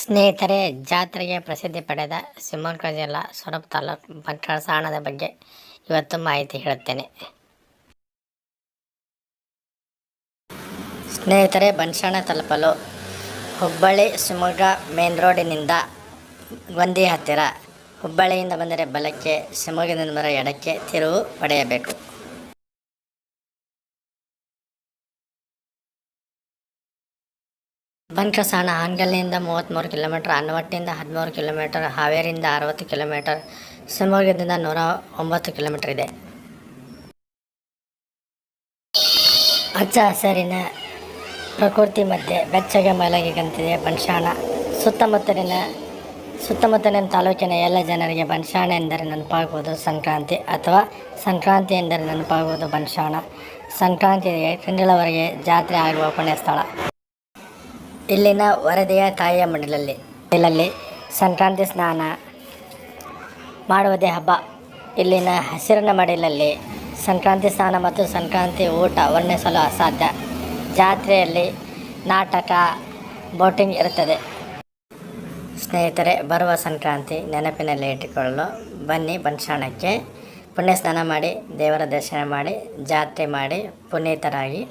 ಸ್ನೇಹಿತರೆ, ಜಾತ್ರೆಗೆ ಪ್ರಸಿದ್ಧಿ ಪಡೆದ ಶಿವಮೊಗ್ಗ ಜಿಲ್ಲಾ ಸೊರಬ ತಾಲೂಕು ಬಂಟ್ವಾಳ ಬಗ್ಗೆ ಇವತ್ತು ಮಾಹಿತಿ ಹೇಳುತ್ತೇನೆ. ಸ್ನೇಹಿತರೆ, ಬನಶಾಣ ತಲುಪಲು ಹುಬ್ಬಳ್ಳಿ ಶಿವಮೊಗ್ಗ ಮೇನ್ ರೋಡಿನಿಂದ ಗೊಂದಿ ಹತ್ತಿರ. ಹುಬ್ಬಳ್ಳಿಯಿಂದ ಬಂದರೆ ಬಲಕ್ಕೆ, ಶಿವಮೊಗ್ಗದಿಂದ ಬಂದರೆ ಎಡಕ್ಕೆ ತಿರುವು ಪಡೆಯಬೇಕು. ಬಂಟ್ವಾಳ ಹಾನಗಲ್ನಿಂದ 33 ಕಿಲೋಮೀಟರ್, ಆನವಟ್ಟಿಯಿಂದ 13 ಕಿಲೋಮೀಟರ್, ಹಾವೇರಿಯಿಂದ 60 ಕಿಲೋಮೀಟರ್, ಶಿವಮೊಗ್ಗದಿಂದ 109 ಕಿಲೋಮೀಟರ್ ಇದೆ. ಹಚ್ಚ ಹಸಿರಿನ ಪ್ರಕೃತಿ ಮಧ್ಯೆ ಬೆಚ್ಚಗೆ ಮಲಗಿದಂತಿದೆ ಬನಶಾಣ. ಸುತ್ತಮುತ್ತಲಿನ ತಾಲೂಕಿನ ಎಲ್ಲ ಜನರಿಗೆ ಬನಶಾಣ ಎಂದರೆ ನೆನಪಾಗುವುದು ಸಂಕ್ರಾಂತಿ, ಅಥವಾ ಸಂಕ್ರಾಂತಿ ಎಂದರೆ ನೆನಪಾಗುವುದು ಬನಶಾಣ. ಸಂಕ್ರಾಂತಿಗೆ ತಿಂಗಳವರೆಗೆ ಜಾತ್ರೆ ಆಗುವ ಪುಣ್ಯ ಸ್ಥಳ. ಇಲ್ಲಿನ ವರದೆಯ ತಾಯಿಯ ಮಡಿಲಲ್ಲಿ ಸಂಕ್ರಾಂತಿ ಸ್ನಾನ ಮಾಡುವುದೇ ಹಬ್ಬ. ಇಲ್ಲಿನ ಹಸಿರಿನ ಮಡಿಲಲ್ಲಿ ಸಂಕ್ರಾಂತಿ ಸ್ನಾನ ಮತ್ತು ಸಂಕ್ರಾಂತಿ ಊಟ ವರ್ಣಿಸಲು ಅಸಾಧ್ಯ. ಜಾತ್ರೆಯಲ್ಲಿ ನಾಟಕ, ಬೋಟಿಂಗ್ ಇರುತ್ತದೆ. ಸ್ನೇಹಿತರೆ, ಬರುವ ಸಂಕ್ರಾಂತಿ ನೆನಪಿನಲ್ಲಿ ಇಟ್ಟುಕೊಳ್ಳಲು ಬನ್ನಿ ಬನಶಾಣಕ್ಕೆ. ಪುಣ್ಯ ಸ್ನಾನ ಮಾಡಿ, ದೇವರ ದರ್ಶನ ಮಾಡಿ, ಜಾತ್ರೆ ಮಾಡಿ ಪುನೀತರಾಗಿ